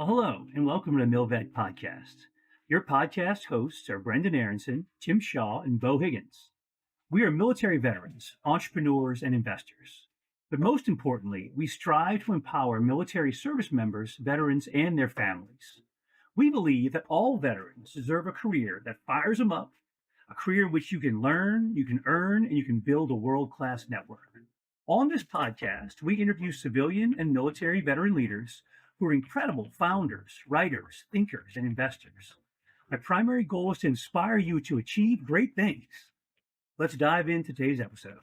Well, hello, and welcome to the MilVet Podcast. Your podcast hosts are Brendan Aronson, Tim Shaw, and Beau Higgins. We are military veterans, entrepreneurs, and investors. But most importantly, we strive to empower military service members, veterans, and their families. We believe that all veterans deserve a career that fires them up, a career in which you can learn, you can earn, and you can build a world-class network. On this podcast, we interview civilian and military veteran leaders who are incredible founders, writers, thinkers, and investors. My primary goal is to inspire you to achieve great things. Let's dive into today's episode.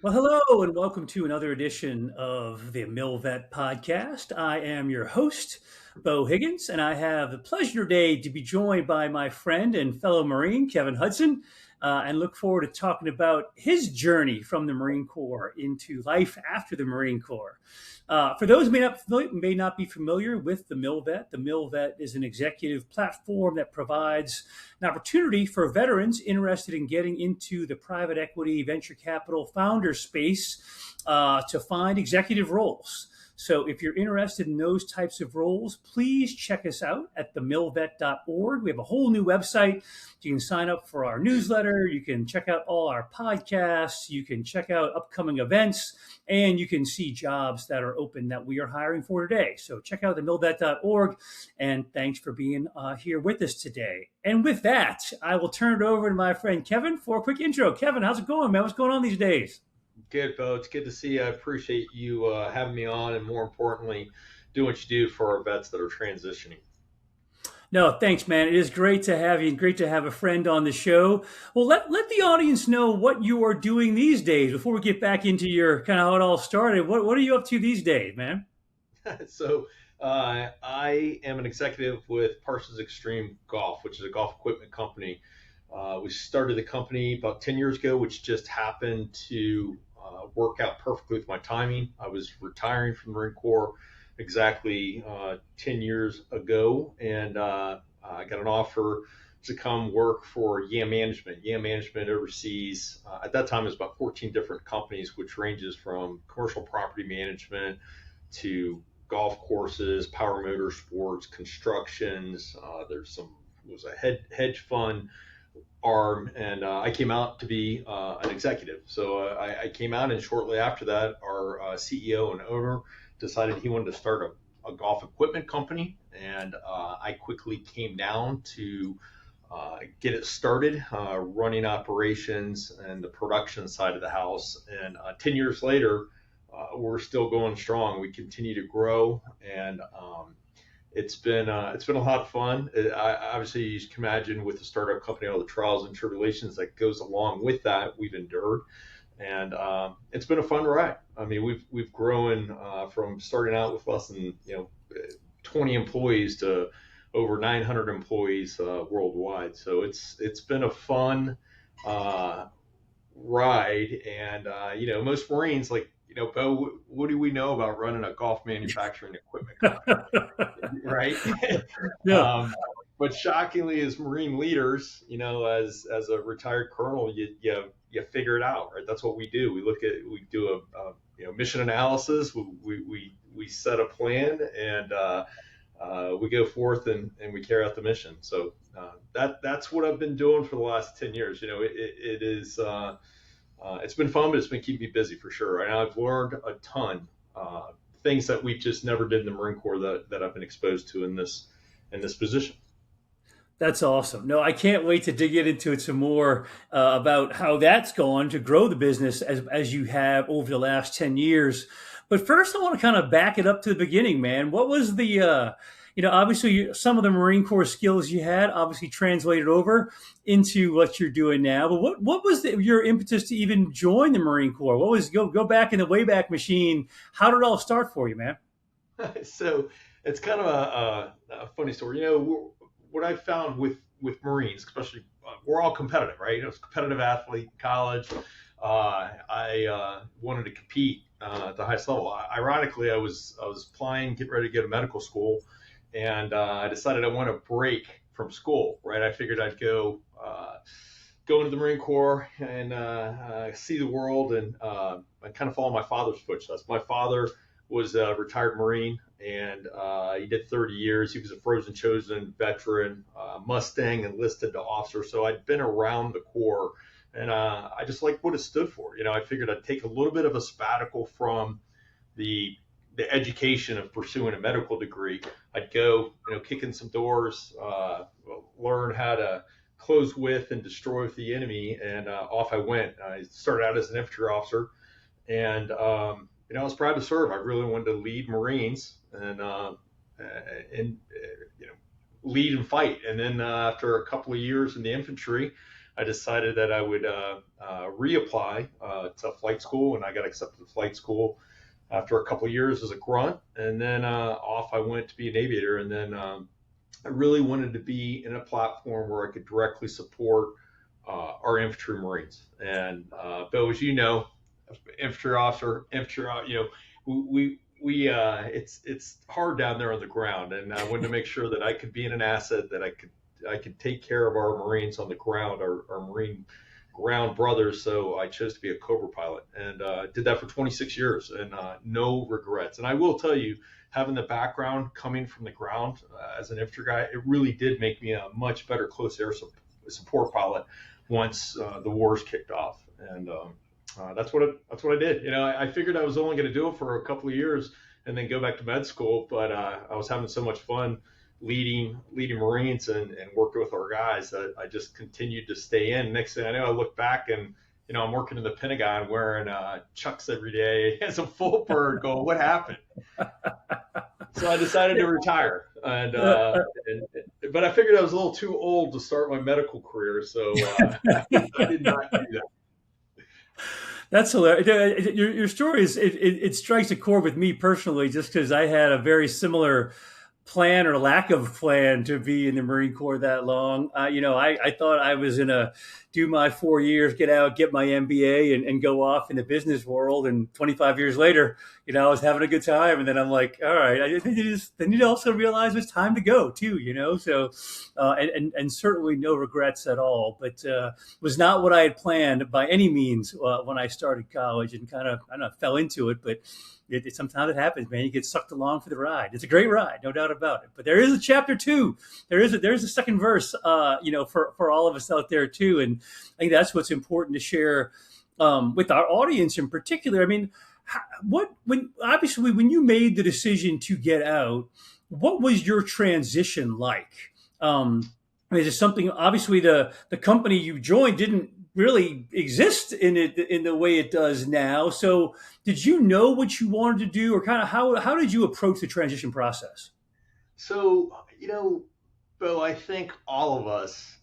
Well, hello, and welcome to another edition of the MilVet Podcast. I am your host, Beau Higgins, and I have the pleasure today to be joined by my friend and fellow Marine, Kevin Hudson, and look forward to talking about his journey from the Marine Corps into life after the Marine Corps. For those who may not be familiar with the MilVet is an executive platform that provides an opportunity for veterans interested in getting into the private equity, venture capital, founder space to find executive roles. So if you're interested in those types of roles, please check us out at TheMilVet.org. We have a whole new website. You can sign up for our newsletter. You can check out all our podcasts. You can check out upcoming events, and you can see jobs that are open that we are hiring for today. So check out TheMilVet.org, and thanks for being here with us today. And with that, I will turn it over to my friend Kevin for a quick intro. Kevin, how's it going, man? What's going on these days? Good, Beau. It's good to see you. I appreciate you having me on, and more importantly, doing what you do for our vets that are transitioning. No, thanks, man. It is great to have you and great to have a friend on the show. Well, let the audience know what you are doing these days before we get back into your kind of how it all started. What are you up to these days, man? So I am an executive with Parsons Xtreme Golf, which is a golf equipment company. We started the company about 10 years ago, which just happened to work out perfectly with my timing. I was retiring from the Marine Corps exactly 10 years ago, and I got an offer to come work for YAM Management. YAM Management oversees, at that time, it was about 14 different companies, which ranges from commercial property management to golf courses, power motorsports, constructions. There's was a hedge fund arm, and I came out to be an executive. So I came out, and shortly after that, our CEO and owner decided he wanted to start a golf equipment company, and I quickly came down to get it started, running operations and the production side of the house. And 10 years later, we're still going strong. We continue to grow, and it's been a lot of fun. Obviously, you can imagine with the startup company, all the trials and tribulations that goes along with that, we've endured, and it's been a fun ride. I mean, we've grown from starting out with less than 20 employees to over 900 employees worldwide. So it's been a fun ride, and most Marines Beau, what do we know about running a golf manufacturing equipment company? Right? Yeah. But shockingly, as Marine leaders, as a retired colonel, you figure it out, right? That's what we do. We do a mission analysis. We set a plan, and we go forth and we carry out the mission. So that's what I've been doing for the last 10 years. It is. It's been fun, but it's been keeping me busy for sure. And I've learned a ton, things that we just never did in the Marine Corps that I've been exposed to in this position. That's awesome. No, I can't wait to dig into it some more about how that's gone to grow the business as you have over the last 10 years. But first, I want to kind of back it up to the beginning, man. What was the obviously some of the Marine Corps skills you had obviously translated over into what you're doing now. But what was your impetus to even join the Marine Corps? What was go back in the Wayback Machine? How did it all start for you, man? So it's kind of a funny story. What I found with Marines, especially, we're all competitive, right? I was a competitive athlete in college. I wanted to compete at the highest level. Ironically, I was applying, getting ready to go to medical school, and I decided I want to break from school, right? I figured I'd go into the Marine Corps and see the world and kind of follow my father's footsteps. My father was a retired Marine, and he did 30 years. He was a frozen chosen veteran, Mustang enlisted to officer. So I'd been around the Corps, and I just liked what it stood for. I figured I'd take a little bit of a sabbatical from the education of pursuing a medical degree. I'd go, kick in some doors, learn how to close with and destroy with the enemy, and off I went. I started out as an infantry officer, and I was proud to serve. I really wanted to lead Marines and lead and fight. And then after a couple of years in the infantry, I decided that I would reapply to flight school, and I got accepted to flight school after a couple of years as a grunt. And then off I went to be an aviator. And then I really wanted to be in a platform where I could directly support our infantry Marines. And Beau, as you know, infantry officer, it's hard down there on the ground, and I wanted to make sure that I could be an asset, that I could take care of our Marines on the ground, our Marine ground brothers. So I chose to be a Cobra pilot, and did that for 26 years, and no regrets. And I will tell you, having the background coming from the ground as an infantry guy, it really did make me a much better close air support pilot once the wars kicked off. And that's what I did. I figured I was only going to do it for a couple of years and then go back to med school, but I was having so much fun leading Marines and working with our guys that I just continued to stay in. Next thing I know, I look back and I'm working in the Pentagon wearing Chucks every day as a full bird, going, what happened? So I decided to retire, but I figured I was a little too old to start my medical career, so I did not do that. That's hilarious. Your story it strikes a chord with me personally, just because I had a very similar plan or lack of plan to be in the Marine Corps that long. I thought I was gonna do my 4 years, get out, get my MBA, and go off in the business world. And 25 years later, I was having a good time. And then I'm like, all right, I think then you also realize it's time to go too. So and certainly no regrets at all. But was not what I had planned by any means when I started college, and kind of I don't know, fell into it, but. Sometimes it happens, man. You get sucked along for the ride. It's a great ride, no doubt about it. But there is a chapter 2. There is a second verse, for all of us out there too. And I think that's what's important to share with our audience in particular. I mean, when you made the decision to get out, what was your transition like? Is it something? Obviously, the company you joined didn't really exist in the way it does now. So did you know what you wanted to do, or kind of how did you approach the transition process? So, Beau, I think all of us,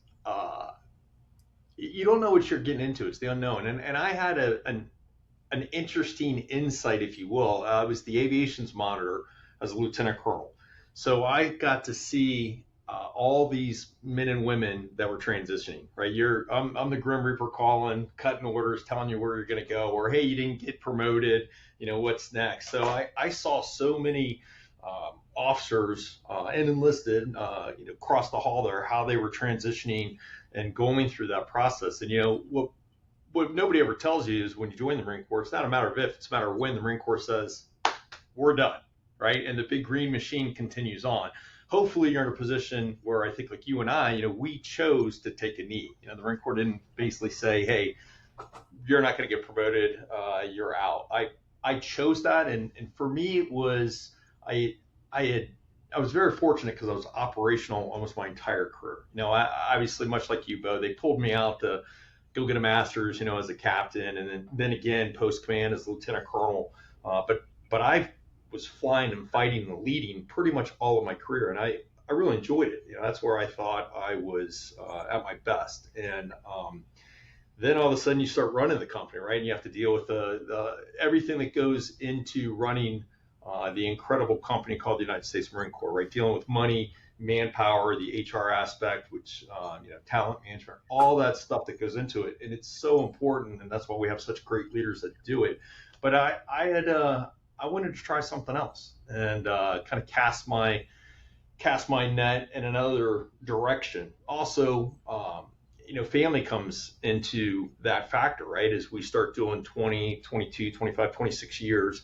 you don't know what you're getting into. It's the unknown. And I had an interesting insight, if you will. I was the aviations monitor as a lieutenant colonel. So I got to see all these men and women that were transitioning, right? I'm the Grim Reaper calling, cutting orders, telling you where you're going to go, or, hey, you didn't get promoted, what's next? So I saw so many officers and enlisted, across the hall there, how they were transitioning and going through that process. And, what nobody ever tells you is when you join the Marine Corps, it's not a matter of if, it's a matter of when. The Marine Corps says, we're done, right? And the big green machine continues on. Hopefully you're in a position where I think like you and I, we chose to take a knee. The Marine Corps didn't basically say, hey, you're not going to get promoted, you're out. I chose that. And for me, it was, I was very fortunate because I was operational almost my entire career. Obviously much like you, Beau, they pulled me out to go get a master's, as a captain. And then again, post command as lieutenant colonel. But I was flying and fighting and leading pretty much all of my career, and I really enjoyed it. That's where I thought I was at my best. And then all of a sudden you start running the company, right? And you have to deal with the everything that goes into running the incredible company called the United States Marine Corps, right? Dealing with money, manpower, the HR aspect, which talent management, all that stuff that goes into it. And it's so important, and that's why we have such great leaders that do it. But I wanted to try something else and kind of cast my net in another direction. Also, family comes into that factor, right? As we start doing 20, 22, 25, 26 years,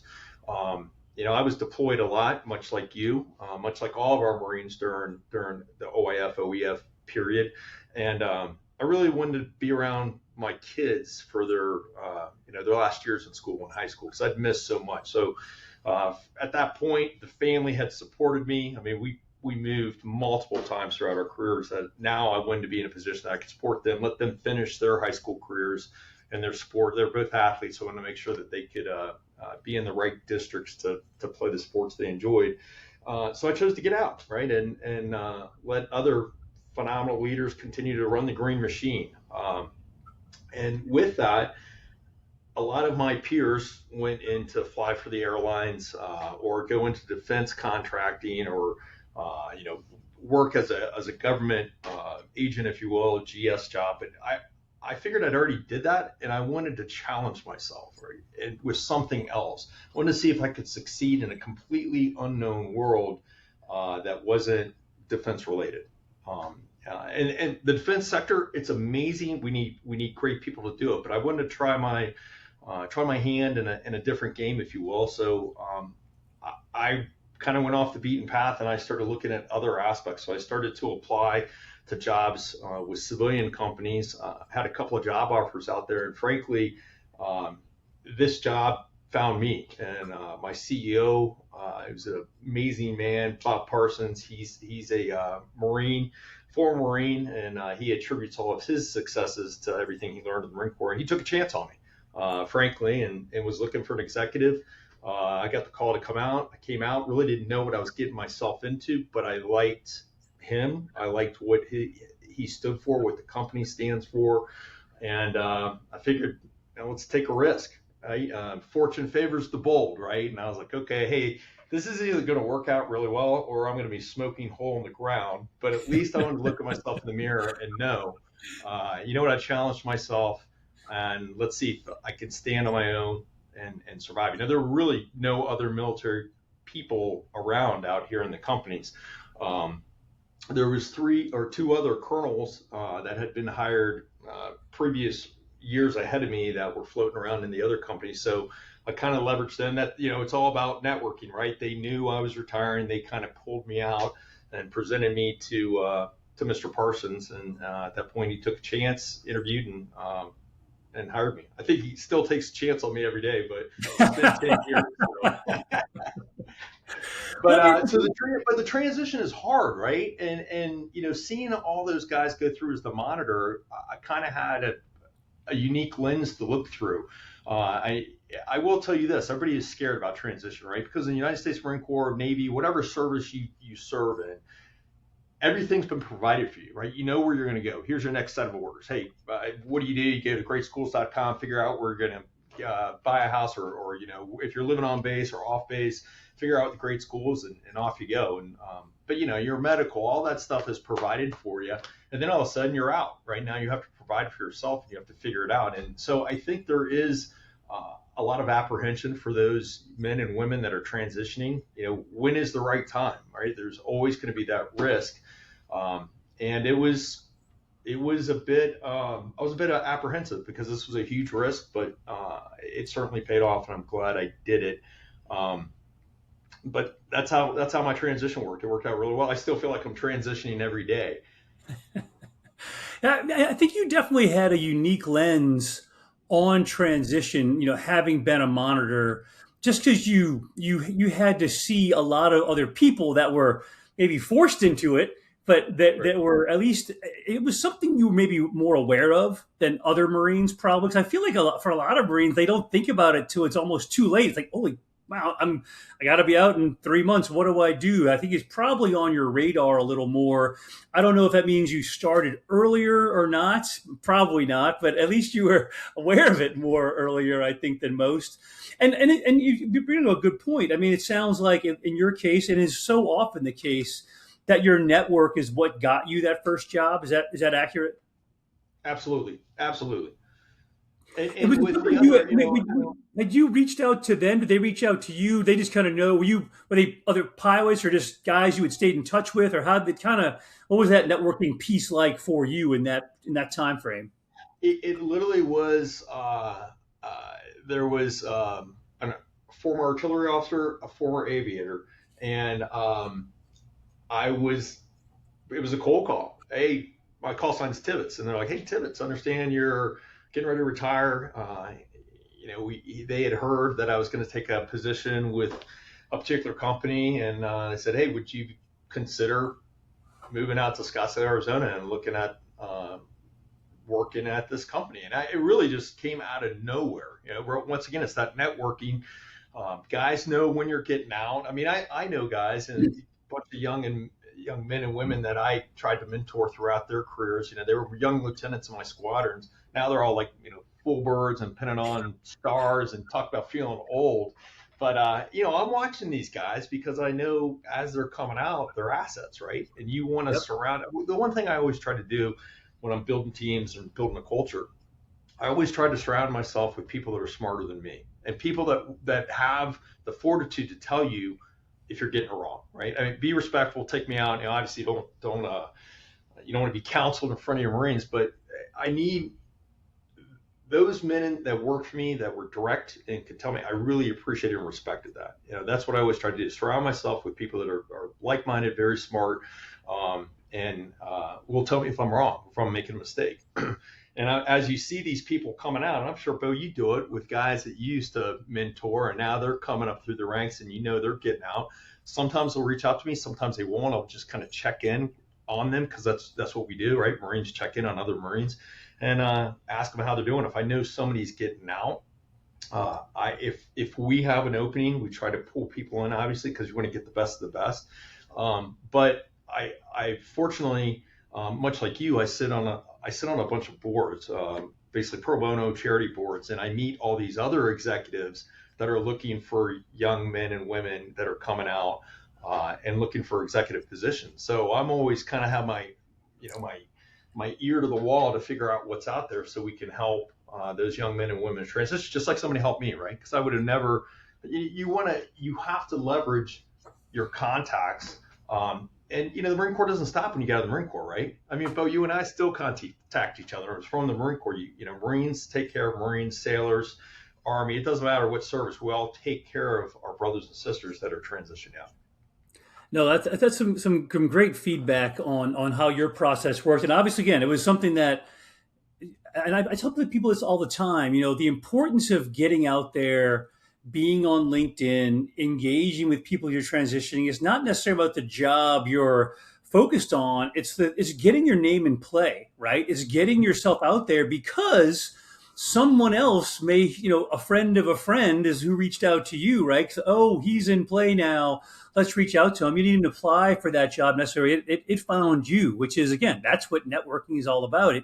I was deployed a lot, much like you, much like all of our Marines during the OIF, OEF period. And I really wanted to be around my kids for their last years in school, in high school, because I'd missed so much. So at that point, the family had supported me. I mean, we moved multiple times throughout our careers. That now I wanted to be in a position that I could support them, let them finish their high school careers and their sport. They're both athletes, so I wanted to make sure that they could be in the right districts to play the sports they enjoyed. So I chose to get out, right, and let other phenomenal leaders continue to run the green machine. And with that, a lot of my peers went in to fly for the airlines or go into defense contracting or work as a government agent, if you will, a GS job. But I figured I'd already did that, and I wanted to challenge myself, right, and with something else. I wanted to see if I could succeed in a completely unknown world that wasn't defense related. And the defense sector, it's amazing. We need great people to do it, but I wanted to try my hand in a different game, if you will. So I kind of went off the beaten path, and I started looking at other aspects. So I started to apply to jobs with civilian companies. Had a couple of job offers out there, and frankly, this job found me. And my CEO, he was an amazing man, Bob Parsons. He's a Marine, former Marine, and he attributes all of his successes to everything he learned in the Marine Corps. And he took a chance on me, frankly, and was looking for an executive. I got the call to come out. I came out, really didn't know what I was getting myself into, but I liked him. I liked what he stood for, what the company stands for. And I figured, let's take a risk. Fortune favors the bold, right? And I was like, okay, hey, this is either going to work out really well or I'm going to be smoking hole in the ground. But at least I want to look at myself in the mirror and know, what, I challenged myself, and let's see if I can stand on my own and survive. There were really no other military people around out here in the companies. There was 3 or 2 other colonels that had been hired previous years ahead of me that were floating around in the other companies. So I kind of leveraged them. That, it's all about networking, right? They knew I was retiring. They kind of pulled me out and presented me to Mr. Parsons. And at that point, he took a chance, interviewed, and hired me. I think he still takes a chance on me every day, but it's been 10 years. So. But the transition is hard, right? And seeing all those guys go through as the monitor, I kind of had a unique lens to look through. I will tell you this: everybody is scared about transition, right? Because in the United States Marine Corps, Navy, whatever service you serve in, everything's been provided for you, right? You know where you're going to go. Here's your next set of orders. Hey, what do? You go to greatschools.com, figure out where you're going to buy a house, or if you're living on base or off base, figure out the great schools, and off you go. And but your medical, all that stuff is provided for you, and then all of a sudden you're out. Right now you have to provide for yourself, and you have to figure it out. And so I think there is a lot of apprehension for those men and women that are transitioning. When is the right time, right? There's always going to be that risk. And it was a bit, I was a bit apprehensive because this was a huge risk, but it certainly paid off, and I'm glad I did it. But that's how my transition worked. It worked out really well. I still feel like I'm transitioning every day. I think you definitely had a unique lens on transition, having been a monitor, just because you had to see a lot of other people that were maybe forced into it, but that were, at least it was something you were maybe more aware of than other Marines probably. Because I feel like for a lot of Marines, they don't think about it till it's almost too late. It's like, holy wow, I got to be out in 3 months. What do I do? I think it's probably on your radar a little more. I don't know if that means you started earlier or not. Probably not, but at least you were aware of it more earlier, I think, than most. And you bring up a good point. I mean, it sounds like in your case, and is so often the case, that your network is what got you that first job. Is that accurate? Absolutely. Had you reached out to them? Did they reach out to you? They just kind of know. Were they other pilots or just guys you had stayed in touch with, or what was that networking piece like for you in that time frame? It literally was. There was former artillery officer, a former aviator, and it was a cold call. Hey, my call sign's Tibbetts, and they're like, hey, Tibbetts, understand you're getting ready to retire. They had heard that I was going to take a position with a particular company, and they said, hey, would you consider moving out to Scottsdale, Arizona, and looking at working at this company? And it really just came out of nowhere. Once again, it's that networking. Guys know when you're getting out. I mean, I know guys and a bunch of young men and women that I tried to mentor throughout their careers. They were young lieutenants in my squadrons. Now they're all like, full birds and pinning on stars and talk about feeling old. But, I'm watching these guys because I know as they're coming out, they're assets, right? And you want to surround. The one thing I always try to do when I'm building teams and building a culture, I always try to surround myself with people that are smarter than me and people that have the fortitude to tell you if you're getting it wrong, right? I mean, be respectful, take me out. Obviously you don't want to be counseled in front of your Marines, but I need those men that work for me that were direct and could tell me. I really appreciated and respected that. That's what I always try to do, surround myself with people that are like-minded, very smart, and will tell me if I'm wrong, if I'm making a mistake. And as you see these people coming out, and I'm sure, Beau, you do it with guys that you used to mentor, and now they're coming up through the ranks, and they're getting out. Sometimes they'll reach out to me, sometimes they won't. I'll just kind of check in on them because that's what we do, right? Marines check in on other Marines and ask them how they're doing. If I know somebody's getting out, if we have an opening, we try to pull people in, obviously, because you want to get the best of the best. But I fortunately, much like you, I sit on a bunch of boards, basically pro bono charity boards, and I meet all these other executives that are looking for young men and women that are coming out and looking for executive positions. So I'm always kind of have my ear to the wall to figure out what's out there so we can help those young men and women transition, just like somebody helped me, right? Because I would have never. You have to leverage your contacts. And the Marine Corps doesn't stop when you get out of the Marine Corps, right? I mean, Beau, you and I still contact each other. It's from the Marine Corps. Marines take care of Marines, sailors, Army. It doesn't matter what service. We all take care of our brothers and sisters that are transitioning out. No, that's some great feedback on how your process worked. And obviously, again, it was something that, and I tell people this all the time, the importance of getting out there, being on LinkedIn, engaging with people you're transitioning is not necessarily about the job you're focused on. It's getting your name in play, right? It's getting yourself out there because someone else may, a friend of a friend is who reached out to you, right? So, oh, he's in play now. Let's reach out to him. You didn't even apply for that job necessarily. It found you, which is, again, that's what networking is all about.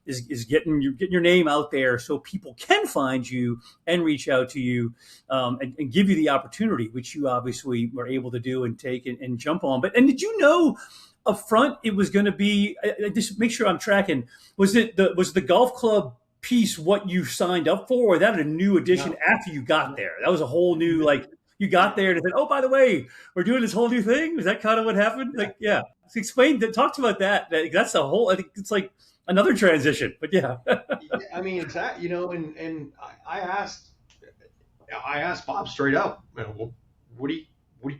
Is getting your name out there so people can find you and reach out to you and give you the opportunity, which you obviously were able to do and take and jump on. And did you know up front it was going to be, just make sure I'm tracking, was the golf club piece what you signed up for, or that a new addition after you got there? That was a whole new, you got there and it said, oh, by the way, we're doing this whole new thing. Was that kind of what happened? Yeah. So explain, talk about that. That's the whole, I think it's like another transition, but yeah. I mean, exactly, and I asked Bob straight up, what do you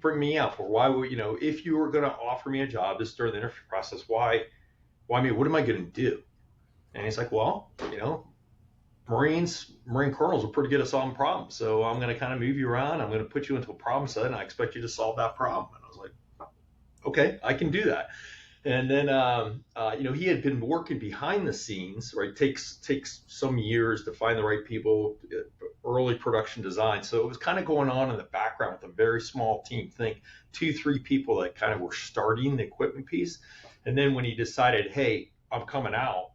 bring me out for? Why would, if you were going to offer me a job this during the interview process, why me? What am I going to do? And he's like, well, Marine colonels are pretty good at solving problems. So I'm going to kind of move you around. I'm going to put you into a problem set and I expect you to solve that problem. And I was like, okay, I can do that. And then, he had been working behind the scenes, right? Takes some years to find the right people, early production design. So it was kind of going on in the background with a very small team. Think 2-3 people that kind of were starting the equipment piece. And then when he decided, hey, I'm coming out,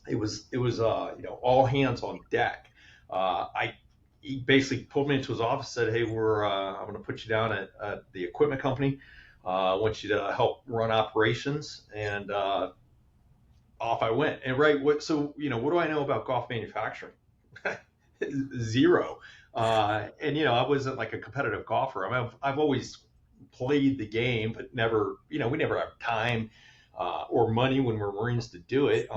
it was all hands on deck. He basically pulled me into his office, said, hey, I'm going to put you down at the equipment company. I want you to help run operations, and off I went. And what do I know about golf manufacturing? Zero. And I wasn't like a competitive golfer. I mean, I've always played the game, but never, we never have time or money when we're Marines to do it.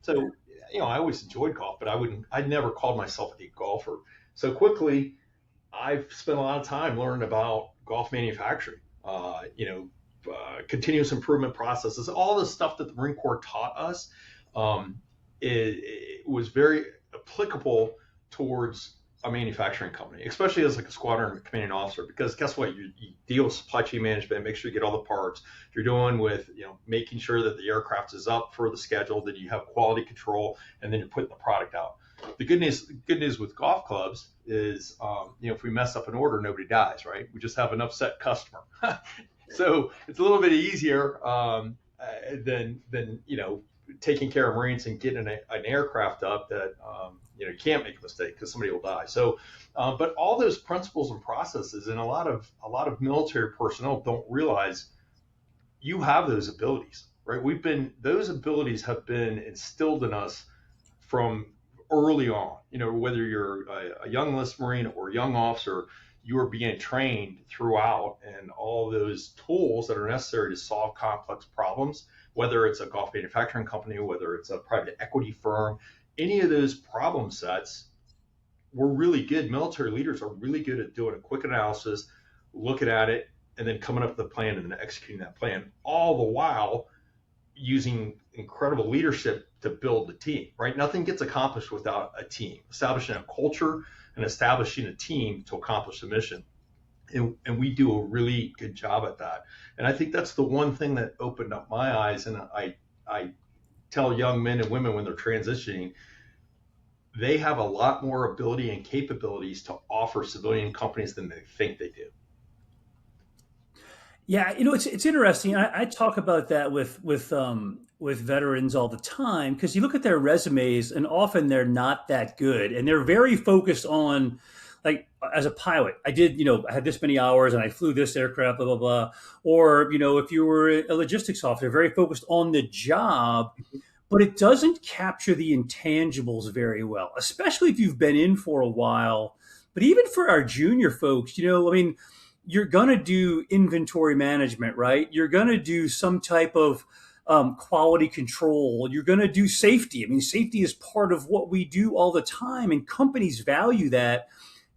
So, I always enjoyed golf, but I'd never called myself a golfer. So quickly, I've spent a lot of time learning about golf manufacturing, continuous improvement processes, all the stuff that the Marine Corps taught us. Um, it was very applicable towards a manufacturing company, especially as like a squadron commanding officer, because guess what? You deal with supply chain management, make sure you get all the parts. You're doing with, making sure that the aircraft is up for the schedule, that you have quality control, and then you're putting the product out. The good news with golf clubs is, if we mess up an order, nobody dies, right? We just have an upset customer. So it's a little bit easier than taking care of Marines and getting an aircraft up that you can't make a mistake because somebody will die. So, but all those principles and processes, and a lot of military personnel don't realize you have those abilities, right? Those abilities have been instilled in us from early on. Whether you're a young enlisted Marine or a young officer, you are being trained throughout, and all those tools that are necessary to solve complex problems, whether it's a golf manufacturing company, whether it's a private equity firm, any of those problem sets, we're really good. Military leaders are really good at doing a quick analysis, looking at it, and then coming up with a plan and then executing that plan, all the while using incredible leadership to build the team, right? Nothing gets accomplished without a team. Establishing a culture and establishing a team to accomplish the mission. And we do a really good job at that. And I think that's the one thing that opened up my eyes. And I tell young men and women when they're transitioning, they have a lot more ability and capabilities to offer civilian companies than they think they do. Yeah, it's interesting. I talk about that with veterans all the time, because you look at their resumes and often they're not that good, and they're very focused on, like, as a pilot, I had this many hours and I flew this aircraft, blah blah blah. Or if you were a logistics officer, very focused on the job, but it doesn't capture the intangibles very well, especially if you've been in for a while. But even for our junior folks, you're going to do inventory management, right? You're going to do some type of quality control. You're going to do safety. Safety is part of what we do all the time, and companies value that.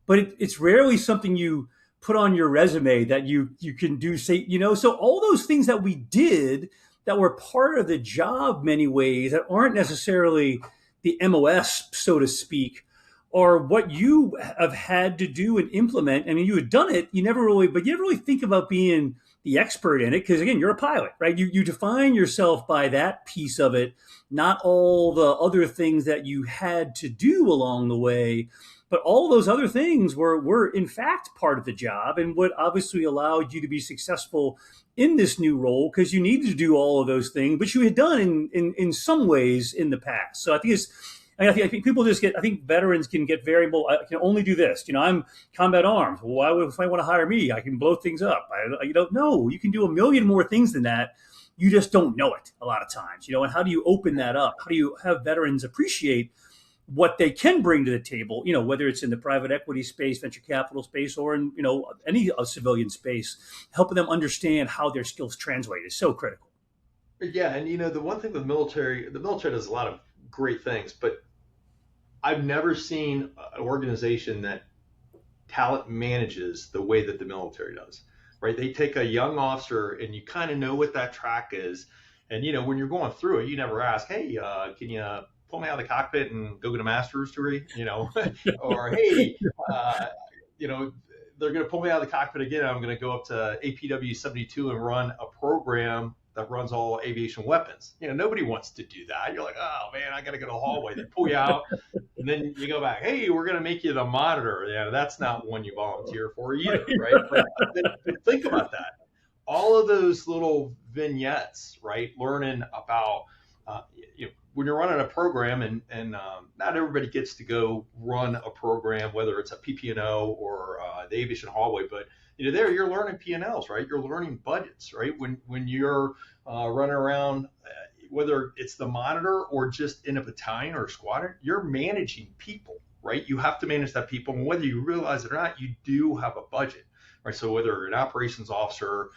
But it's rarely something you put on your resume that you can do. So all those things that we did that were part of the job, many ways, that aren't necessarily the MOS, so to speak, or what you have had to do and implement. You had done it, you never really think about being the expert in it, because again, you're a pilot, right? You define yourself by that piece of it, not all the other things that you had to do along the way. But all those other things were in fact part of the job, and what obviously allowed you to be successful in this new role, because you needed to do all of those things, but you had done in some ways in the past. So I think people I think veterans can get variable. I can only do this. I'm combat arms. Well, why would, if I want to hire me, I can blow things up. You don't know. You can do a million more things than that. You just don't know it a lot of times. And how do you open that up? How do you have veterans appreciate what they can bring to the table, whether it's in the private equity space, venture capital space, or in, any civilian space, helping them understand how their skills translate is so critical. Yeah. And, the one thing with the military does a lot of great things, but I've never seen an organization that talent manages the way that the military does, right? They take a young officer and you kind of know what that track is. And, when you're going through it, you never ask, hey, can you pull me out of the cockpit and go get a master's degree, or hey, they're going to pull me out of the cockpit again. I'm going to go up to APW 72 and run a program that runs all aviation weapons. Nobody wants to do that. You're like, oh man, I got to go to the hallway. They pull you out, and then you go back. Hey, we're going to make you the monitor. Yeah, that's not one you volunteer for either, right? But think about that. All of those little vignettes, right? Learning about, when you're running a program, and not everybody gets to go run a program, whether it's a PP&O or the aviation hallway, but there you're learning P&Ls, right? You're learning budgets, right? When you're running around, whether it's the monitor or just in a battalion or a squadron, you're managing people, right? You have to manage that people, and whether you realize it or not, you do have a budget, right? So whether you're an operations officer,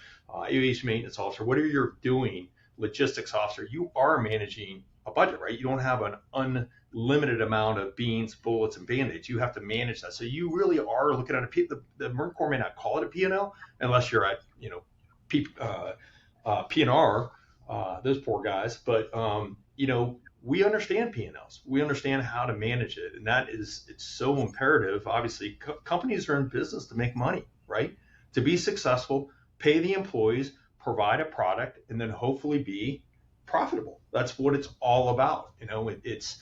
aviation maintenance officer, whatever you're doing, logistics officer, you are managing a budget, right? You don't have an unlimited amount of beans, bullets, and band-aids. You have to manage that. So you really are looking at the Marine Corps may not call it a P&L unless you're at, P&R, those poor guys. But, we understand P&Ls. We understand how to manage it. And it's so imperative. Obviously, companies are in business to make money, right? To be successful, pay the employees, provide a product, and then hopefully be profitable. That's what it's all about. It's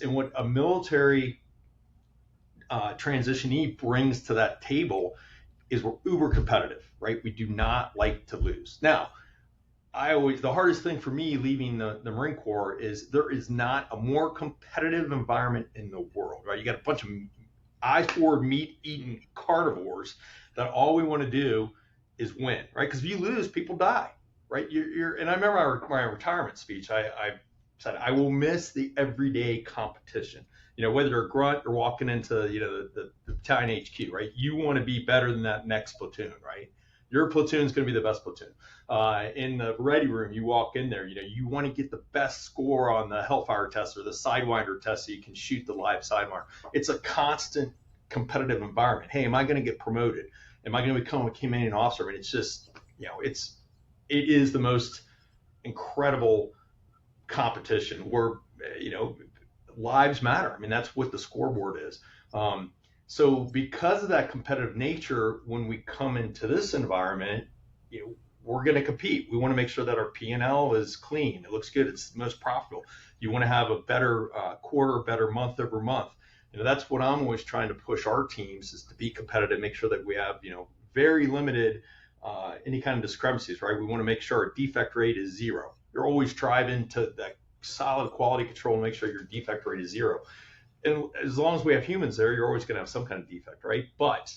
and what a military transitionee brings to that table is we're uber competitive, right? We do not like to lose. Now, the hardest thing for me leaving the Marine Corps is there is not a more competitive environment in the world, right? You got a bunch of eye forward meat eating carnivores that all we want to do is win, right? Because if you lose, people die, right? And I remember my retirement speech, I said, I will miss the everyday competition. Whether you're a grunt or walking into, the battalion HQ, right? You want to be better than that next platoon, right? Your platoon is going to be the best platoon. In the ready room, you walk in there, you want to get the best score on the Hellfire test or the Sidewinder test so you can shoot the live Sidewinder. It's a constant competitive environment. Hey, am I going to get promoted? Am I going to become a commanding officer? I mean, it's just, it is the most incredible competition where, lives matter. I mean, that's what the scoreboard is. So because of that competitive nature, when we come into this environment, we're going to compete. We want to make sure that our P&L is clean. It looks good. It's the most profitable. You want to have a better quarter, better month over month. That's what I'm always trying to push our teams is to be competitive, make sure that we have, very limited any kind of discrepancies, right? We want to make sure our defect rate is 0. You're always driving to that solid quality control and make sure your defect rate is 0. And as long as we have humans there, you're always going to have some kind of defect, right? But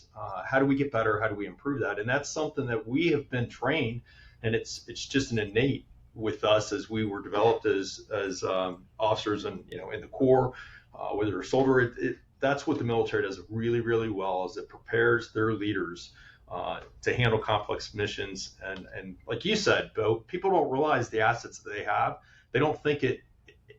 how do we get better? How do we improve that? And that's something that we have been trained, and it's just an innate with us as we were developed as officers and in the Corps, whether you're a soldier. That's what the military does really, really well is it prepares their leaders to handle complex missions. And like you said, Beau, people don't realize the assets that they have. They don't think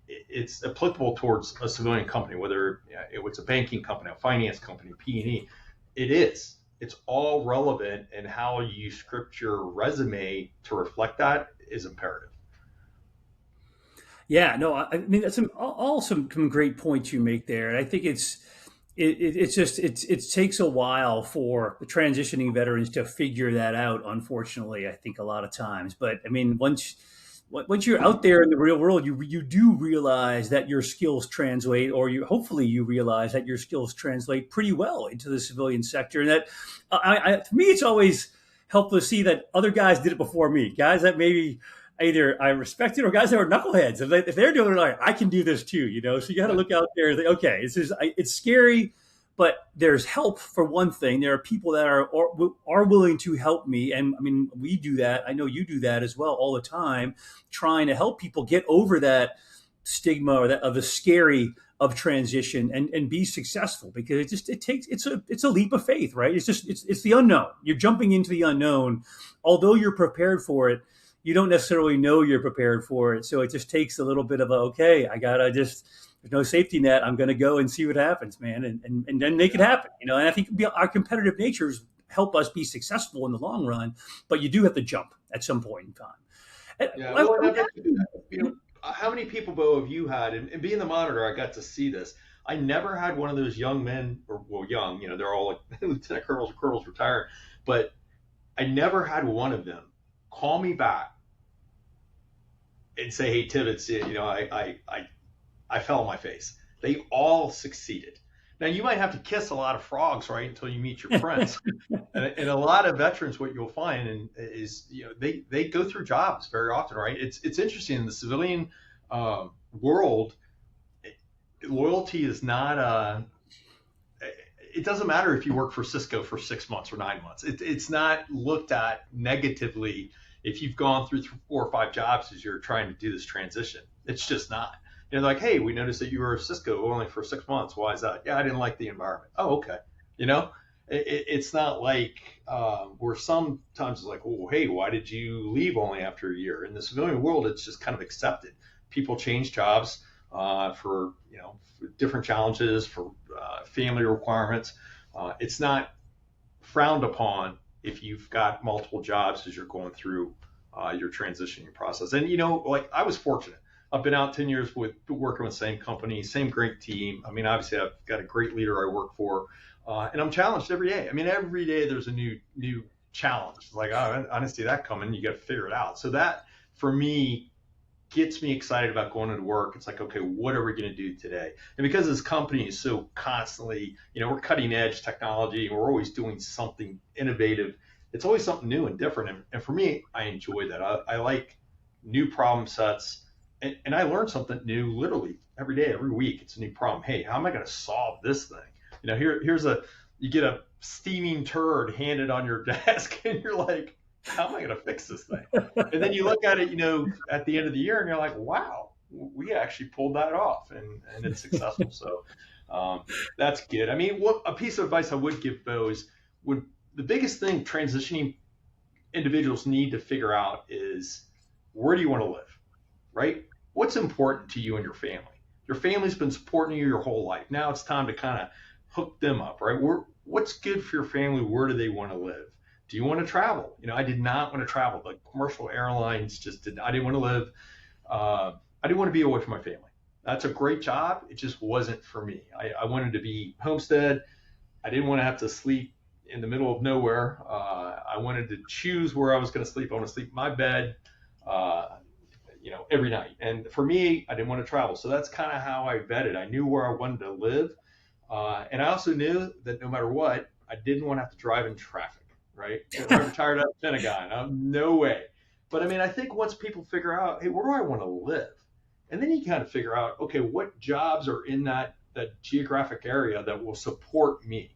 it's applicable towards a civilian company, whether it's a banking company, a finance company, P&E. It is. It's all relevant, and how you script your resume to reflect that is imperative. Yeah, no, I mean that's some great points you make there, and I think it takes a while for the transitioning veterans to figure that out. Unfortunately, I think a lot of times, but I mean once you're out there in the real world, you do realize that your skills translate, or hopefully you realize that your skills translate pretty well into the civilian sector. And that, for me, it's always helpful to see that other guys did it before me. Guys that maybe either I respected or guys that were knuckleheads. If they're doing it, I can do this too. So you got to look out there and think, okay, it's scary, but there's help for one thing. There are people that are willing to help me. And I mean, we do that. I know you do that as well all the time, trying to help people get over that stigma or that of the scary of transition and be successful, because it's a leap of faith, right? It's the unknown. You're jumping into the unknown. Although you're prepared for it, you don't necessarily know you're prepared for it. So it just takes a little bit of there's no safety net. I'm going to go and see what happens, man, and then make it happen. And I think our competitive natures help us be successful in the long run, but you do have to jump at some point in time. Yeah. How many people, Beau, have you had? And being the monitor, I got to see this. I never had one of those young men, young, they're all like lieutenant colonels or colonels retired, but I never had one of them call me back and say, "Hey, Tibbetts, I fell on my face." They all succeeded. Now, you might have to kiss a lot of frogs, right, until you meet your friends. and a lot of veterans, what you'll find is they go through jobs very often, right? It's interesting in the civilian world. Loyalty is not it doesn't matter if you work for Cisco for 6 months or 9 months. It's not looked at negatively if you've gone through 4 or 5 jobs as you're trying to do this transition. It's just not. Like, hey, we noticed that you were at Cisco only for 6 months. Why is that? Yeah, I didn't like the environment. Oh, okay. It's not like where sometimes it's like, oh, hey, why did you leave only after a year? In the civilian world, it's just kind of accepted. people change jobs for for different challenges, for family requirements. It's not frowned upon if you've got multiple jobs as you're going through your transitioning process. And like I was fortunate. I've been out 10 years working with the same company, same great team. I mean, obviously I've got a great leader I work for, and I'm challenged every day. I mean, every day there's a new challenge. It's like, oh, I didn't see that coming. You got to figure it out. So that for me gets me excited about going into work. It's like, okay, what are we going to do today? And because this company is so constantly, we're cutting edge technology, we're always doing something innovative. It's always something new and different. And for me, I enjoy that. I like new problem sets. And I learn something new literally every day, every week. It's a new problem. Hey, how am I going to solve this thing? You get a steaming turd handed on your desk and you're like, how am I going to fix this thing? And then you look at it, at the end of the year and you're like, wow, we actually pulled that off and it's successful. So that's good. I mean, a piece of advice I would give, Beau, is the biggest thing transitioning individuals need to figure out is, where do you want to live, right? What's important to you and your family? Your family's been supporting you your whole life. Now it's time to kind of hook them up, right? What's good for your family? Where do they want to live? Do you want to travel? I did not want to travel. Like commercial airlines I didn't want to live. I didn't want to be away from my family. That's a great job. It just wasn't for me. I wanted to be homestead. I didn't want to have to sleep in the middle of nowhere. I wanted to choose where I was going to sleep. I want to sleep in my bed, every night. And for me, I didn't want to travel. So that's kind of how I vetted. I knew where I wanted to live. And I also knew that no matter what, I didn't want to have to drive in traffic, right? I'm retired out of the Pentagon. No way. But I mean, I think once people figure out, hey, where do I want to live? And then you kind of figure out, okay, what jobs are in that geographic area that will support me?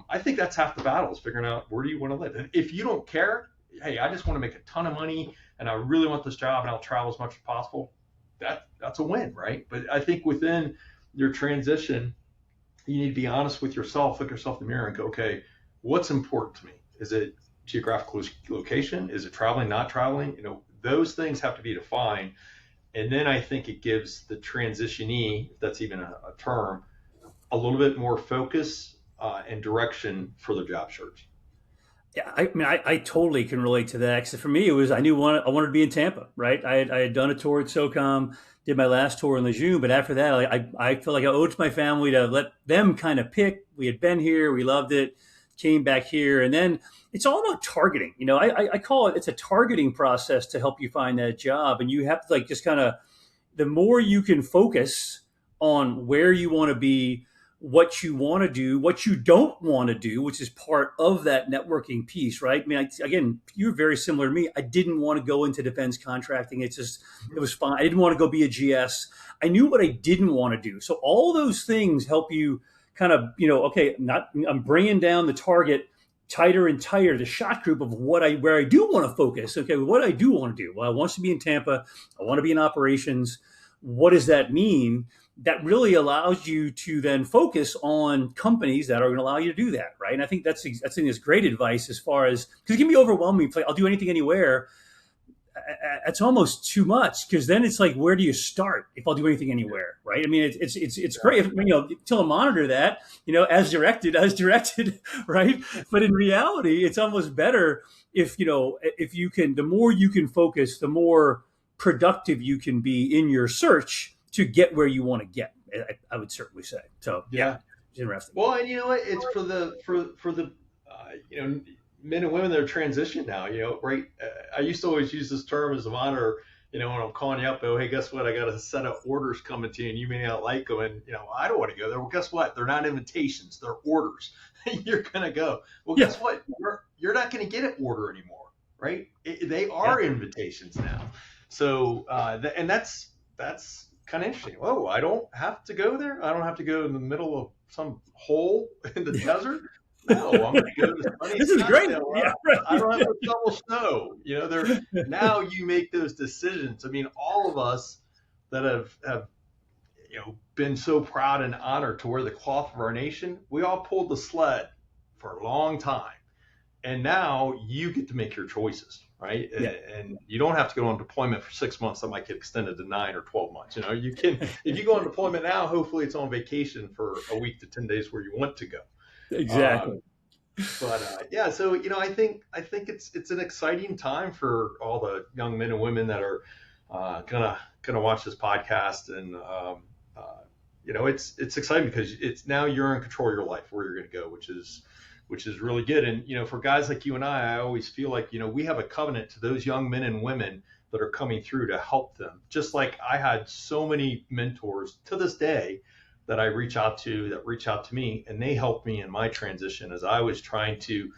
I think that's half the battle, is figuring out, where do you want to live? And if you don't care, hey, I just want to make a ton of money and I really want this job and I'll travel as much as possible, that's a win, right? But I think within your transition, you need to be honest with yourself, look yourself in the mirror and go, okay, what's important to me? Is it geographical location? Is it traveling, not traveling? Those things have to be defined. And then I think it gives the transitionee, if that's even a term, a little bit more focus and direction for the job search. Yeah, I mean, I totally can relate to that. Because for me, it was I wanted to be in Tampa, right? I had done a tour at SOCOM, did my last tour in Lejeune, but after that, I felt like I owed it to my family to let them kind of pick. We had been here, we loved it, came back here, and then it's all about targeting. I call it's a targeting process to help you find that job, and you have to just kind of, the more you can focus on where you want to be, what you want to do, what you don't want to do, which is part of that networking piece, right? I mean, again, you're very similar to me. I didn't want to go into defense contracting. It was fine. I didn't want to go be a GS. I knew what I didn't want to do. So all those things help you kind of, okay, I'm bringing down the target tighter and tighter, the shot group of where I do want to focus. Okay, what I do want to do. Well, I want to be in Tampa. I want to be in operations. What does that mean? That really allows you to then focus on companies that are going to allow you to do that, right? And I think that's great advice, as far as, because it can be overwhelming. It's like, I'll do anything anywhere. It's almost too much, because then it's like, where do you start if I'll do anything anywhere, right? I mean, it's great, till monitor that, as directed, right? But in reality, it's almost better if you can, the more you can focus, the more productive you can be in your search to get where you want to get. I would certainly say. So yeah, it's interesting. Well, and you know what? It's for the men and women that are transitioning now. Right? I used to always use this term as a monitor. When I'm calling you up, oh, hey, guess what? I got a set of orders coming to you, and you may not like them, and I don't want to go there. Well, guess what? They're not invitations; they're orders. You're gonna go. Well, guess what? You're not gonna get an order anymore, right? They are invitations now. So and that's kind of interesting. Oh, I don't have to go there. I don't have to go in the middle of some hole in the desert. No, I'm going to go to the sunny. This is great. Yeah, right. I don't have to shovel snow. Now you make those decisions. I mean, all of us that have been so proud and honored to wear the cloth of our nation, we all pulled the sled for a long time. And now you get to make your choices, right? Yeah. And you don't have to go on deployment for 6 months. That might get extended to 9 or 12 months. You can, if you go on deployment now, hopefully it's on vacation for a week to 10 days where you want to go. Exactly. Yeah, so I think it's an exciting time for all the young men and women that are gonna watch this podcast, and it's exciting because it's now you're in control of your life, where you're going to go, which is really good. And for guys like you and I always feel like we have a covenant to those young men and women that are coming through to help them. Just like I had so many mentors to this day that I reach out to me, and they helped me in my transition as I was trying to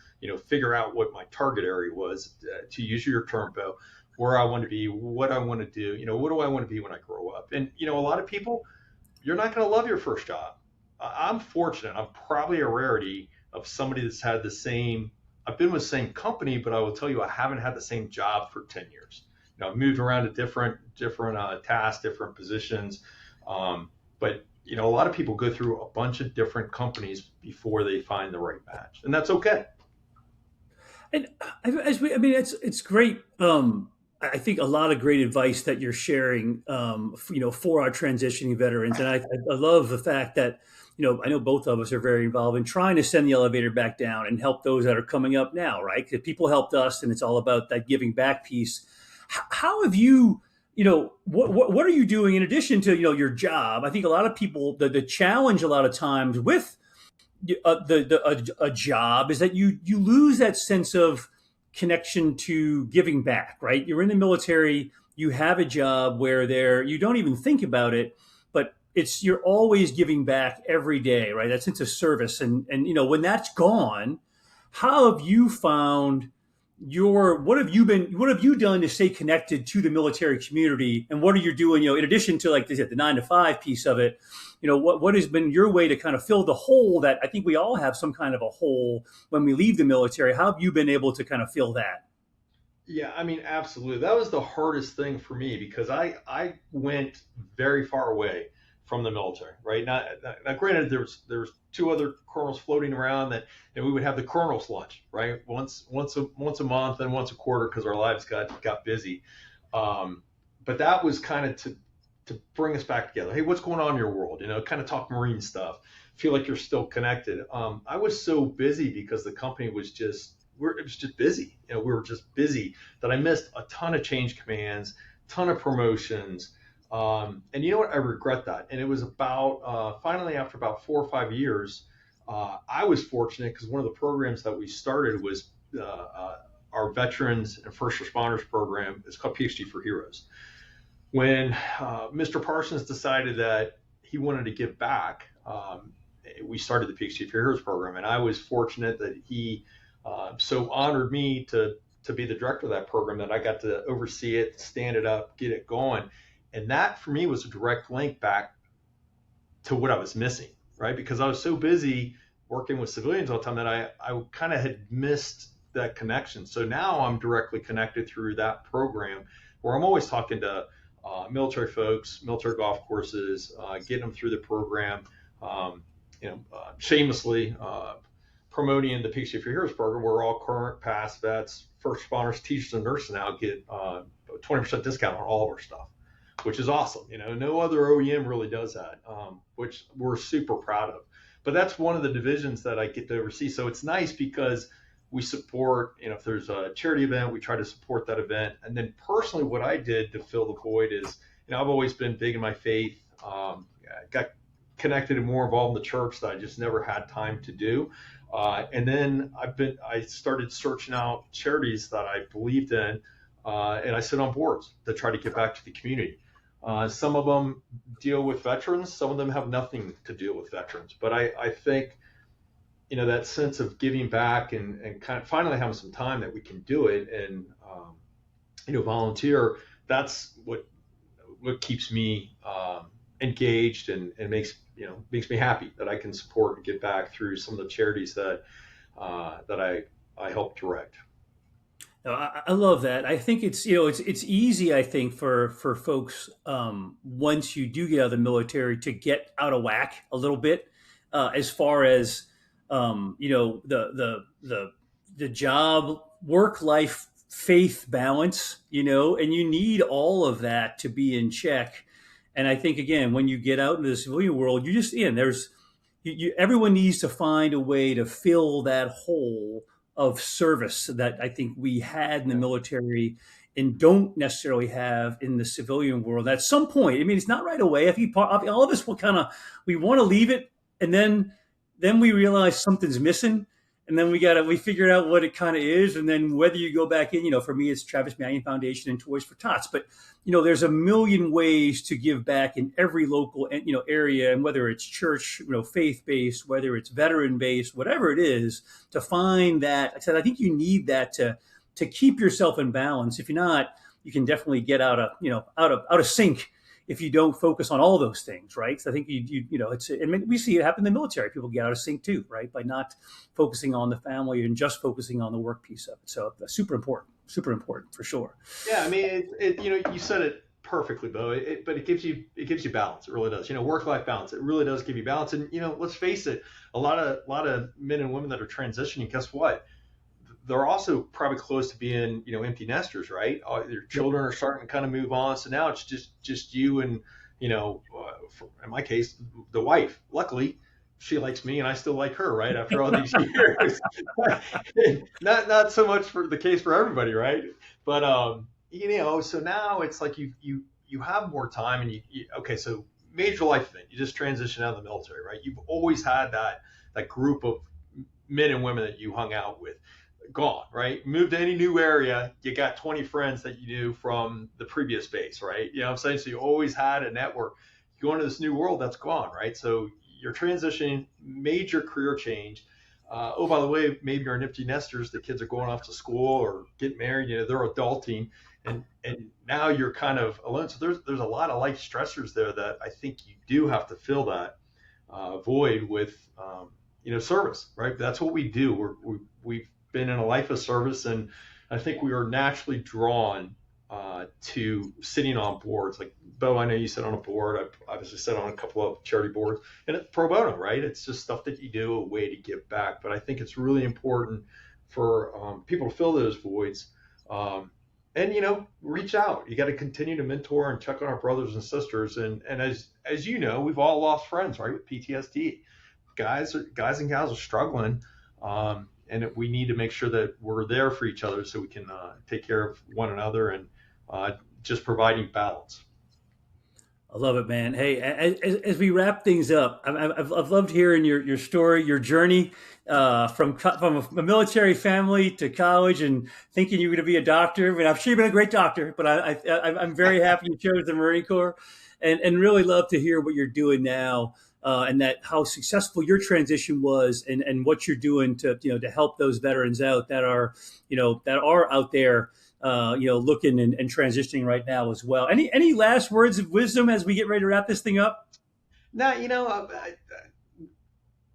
figure out what my target area was, to use your term, Beau, where I want to be, what I want to do, what do I want to be when I grow up. And a lot of people, you're not going to love your first job. I'm fortunate. I'm probably a rarity of somebody that's had I've been with the same company, but I will tell you, I haven't had the same job for 10 years. I've moved around to different tasks, different positions. But a lot of people go through a bunch of different companies before they find the right match, and that's okay. And it's great. I think a lot of great advice that you're sharing, for our transitioning veterans. And I love the fact that, I know both of us are very involved in trying to send the elevator back down and help those that are coming up now, right? Because people helped us, and it's all about that giving back piece. How have you, what are you doing in addition to, your job? I think a lot of people, the challenge a lot of times with a job is that you lose that sense of connection to giving back, right? You're in the military, you have a job where you don't even think about it, but you're always giving back every day, right? That sense of service. And when that's gone, how have you found what have you done to stay connected to the military community? And what are you doing, in addition to like the 9 to 5 piece of it, what has been your way to kind of fill the hole that I think we all have some kind of a hole when we leave the military? How have you been able to kind of fill that? Yeah, I mean, absolutely. That was the hardest thing for me because I went very far away from the military, right? Now granted, there was 2 other colonels floating around that we would have the colonel's lunch, right? Once a month and once a quarter because our lives got busy. But that was kind of to bring us back together. Hey, what's going on in your world? Kind of talk Marine stuff. Feel like you're still connected. I was so busy because the company was it was just busy. We were just busy that I missed a ton of change commands, ton of promotions. And you know what? I regret that. And it was about finally after about 4 or 5 years, I was fortunate because one of the programs that we started was our Veterans and First Responders program. It's called PhD for Heroes. When Mr. Parsons decided that he wanted to give back, we started the PhD for Heroes program, and I was fortunate that he so honored me to be the director of that program that I got to oversee it, stand it up, get it going. And that for me was a direct link back to what I was missing, right? Because I was so busy working with civilians all the time that I kind of had missed that connection. So now I'm directly connected through that program where I'm always talking to military folks, military golf courses, getting them through the program, shamelessly promoting the PhD for Heroes program where all current, past vets, first responders, teachers, and nurses now get a 20% discount on all of our stuff, which is awesome. No other OEM really does that, which we're super proud of. But that's one of the divisions that I get to oversee. So it's nice because we support, if there's a charity event, we try to support that event. And then personally, what I did to fill the void is, I've always been big in my faith, got connected and more involved in the church that I just never had time to do. And then I started searching out charities that I believed in, and I sit on boards to try to get back to the community. Some of them deal with veterans. Some of them have nothing to deal with veterans. But I think, that sense of giving back and kind of finally having some time that we can do it and, volunteer, that's what keeps me engaged and makes me happy that I can support and give back through some of the charities that I help direct. I love that. I think it's easy, I think, for folks once you do get out of the military to get out of whack a little bit as far as the the job, work life, faith balance, and you need all of that to be in check. And I think, again, when you get out into the civilian world, you just, everyone needs to find a way to fill that hole of service that I think we had in the military and don't necessarily have in the civilian world. At some point, I mean, it's not right away. All of us we want to leave it, and then we realize something's missing, and then we figure out what it kind of is, and then whether you go back in, for me, it's Travis Manion Foundation and Toys for Tots. But there's a million ways to give back in every local area, and whether it's church, faith based, whether it's veteran based, whatever it is, to find that. I said I think you need that to keep yourself in balance. If you're not, you can definitely get out of sync if you don't focus on all those things, right? So I think we see it happen in the military. People get out of sync too, right? By not focusing on the family and just focusing on the work piece of it. So that's super important for sure. Yeah, I mean, you said it perfectly, Beau. But it gives you balance. It really does. Work-life balance. It really does give you balance. And let's face it, a lot of men and women that are transitioning, guess what? They're also probably close to being, empty nesters, right? Their children are starting to kind of move on. So now it's just you and, in my case, the wife. Luckily, she likes me and I still like her, right? After all these years. not so much for the case for everybody, right? But, so now it's like you have more time and okay, so major life event, you just transition out of the military, right? You've always had that group of men and women that you hung out with. Gone, right? Moved to any new area, you got 20 friends that you knew from the previous base, right? You know what I'm saying? So you always had a network. You go into this new world, that's gone, right? So you're transitioning, major career change. Oh, by the way, maybe you're an empty nesters. The kids are going off to school or getting married. They're adulting, and now you're kind of alone. So there's a lot of life stressors there that I think you do have to fill that void with, service, right? That's what we do. We've been in a life of service, and I think we are naturally drawn to sitting on boards. Like Beau, I know you sit on a board. I've obviously sat on a couple of charity boards, and it's pro bono, right? It's just stuff that you do, a way to give back. But I think it's really important for people to fill those voids, and reach out. You got to continue to mentor and check on our brothers and sisters. And as you know, we've all lost friends, right, with PTSD. Guys and gals are struggling. And we need to make sure that we're there for each other so we can take care of one another and just providing balance. I love it, man. Hey, as we wrap things up, I've loved hearing your story, your journey from a military family to college and thinking you were going to be a doctor. I mean, I'm sure you've been a great doctor, but I'm very happy you chose the Marine Corps, and really love to hear what you're doing now. And that how successful your transition was, and what you're doing to help those veterans out that are out there looking and transitioning right now as well. Any last words of wisdom as we get ready to wrap this thing up? Now,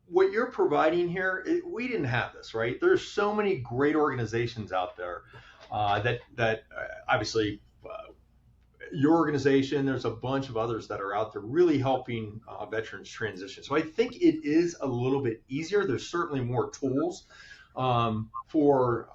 what you're providing here, we didn't have this, right? There's so many great organizations out there that obviously. Your organization, there's a bunch of others that are out there really helping veterans transition. So I think it is a little bit easier. There's certainly more tools for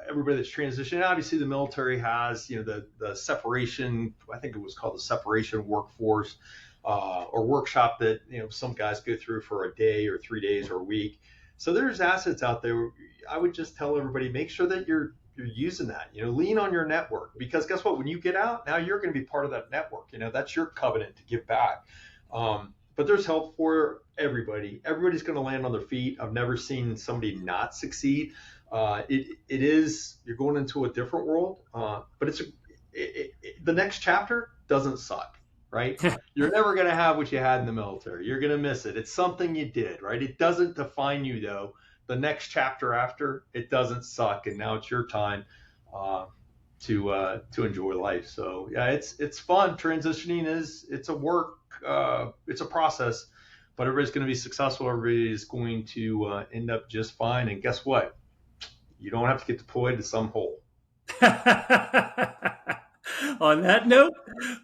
everybody that's transitioning. Obviously, the military has, the separation, I think it was called the separation workforce or workshop that, some guys go through for a day or 3 days or a week. So there's assets out there. I would just tell everybody, make sure that you're using that, lean on your network, because guess what? When you get out, now you're going to be part of that network. That's your covenant to give back. But there's help for everybody. Everybody's going to land on their feet. I've never seen somebody not succeed. It is, you're going into a different world, but the next chapter doesn't suck, right? You're never going to have what you had in the military. You're going to miss it. It's something you did, right? It doesn't define you though. The next chapter after, it doesn't suck, and now it's your time to enjoy life. So yeah, it's fun. Transitioning it's a work, it's a process, but everybody's going to be successful. Everybody's going to end up just fine. And guess what? You don't have to get deployed to some hole. On that note,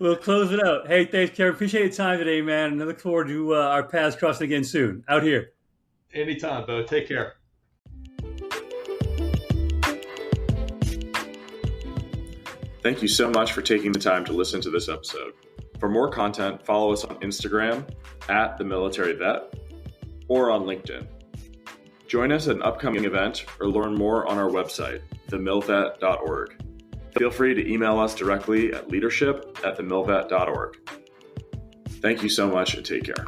we'll close it out. Hey, thanks, Karen. Appreciate your time today, man, and I look forward to our paths crossing again soon. Out here. Anytime, Beau. Take care. Thank you so much for taking the time to listen to this episode. For more content, follow us on Instagram @TheMilitaryVet or on LinkedIn. Join us at an upcoming event or learn more on our website, TheMilVet.org. Feel free to email us directly at leadership@TheMilVet.org. Thank you so much and take care.